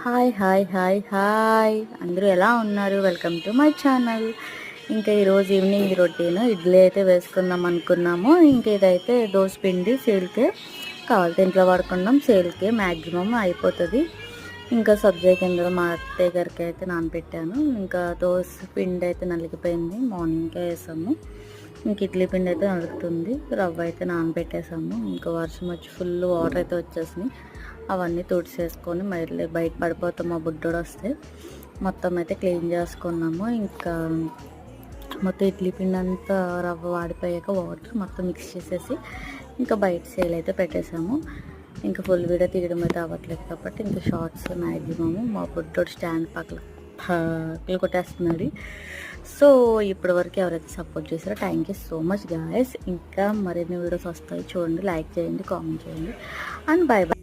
Hi hi hi hi అందరూ ఎలా ఉన్నారు? Welcome to my channel. ఇంకా ఈరోజు ఈవినింగ్ రొటీన్ ఇడ్లీ అయితే వేసుకుందాం అనుకున్నాము. ఇంకా ఇదైతే దోశ పిండి సేల్కే కావాలి, ఇంట్లో వాడుకున్నాం, సేల్కే మ్యాక్సిమం అయిపోతుంది. ఇంకా సబ్జా కింద మా అత్తయ్య గారికి అయితే నానబెట్టాను. ఇంకా దోశ పిండి అయితే నలిగిపోయింది, మార్నింగ్కే వేసాము. ఇంక ఇడ్లీ పిండి అయితే నలుగుతుంది, రవ్వ అయితే నానబెట్టేసాము. ఇంకా వర్షం వచ్చి ఫుల్ వాటర్ అయితే వచ్చేసినాయి, అవన్నీ తుడిచేసుకొని మళ్ళీ బయట పడిపోతాం మా బుడ్డోడు వస్తే. మొత్తం అయితే క్లీన్ చేసుకున్నాము. ఇంకా మొత్తం ఇడ్లీ పిండి అంతా రవ్వ వాడిపోయాక వాటర్ మొత్తం మిక్స్ చేసేసి ఇంకా బయట సేల్ అయితే పెట్టేసాము. ఇంకా ఫుల్ వీడియో తీయడం అయితే అవ్వట్లేదు కాబట్టి ఇంకా షార్ట్స్ మ్యాక్సిమము. మా బుడ్డోడు స్టాండ్ పక్కలు కొట్టేస్తున్నాడు. సో ఇప్పటి వరకు ఎవరైతే సపోర్ట్ చేశారో thank you so much guys. ఇంకా మరిన్ని వీడియోస్ వస్తాయి చూడండి, లైక్ చేయండి, కామెంట్ చేయండి అండ్ బై బై.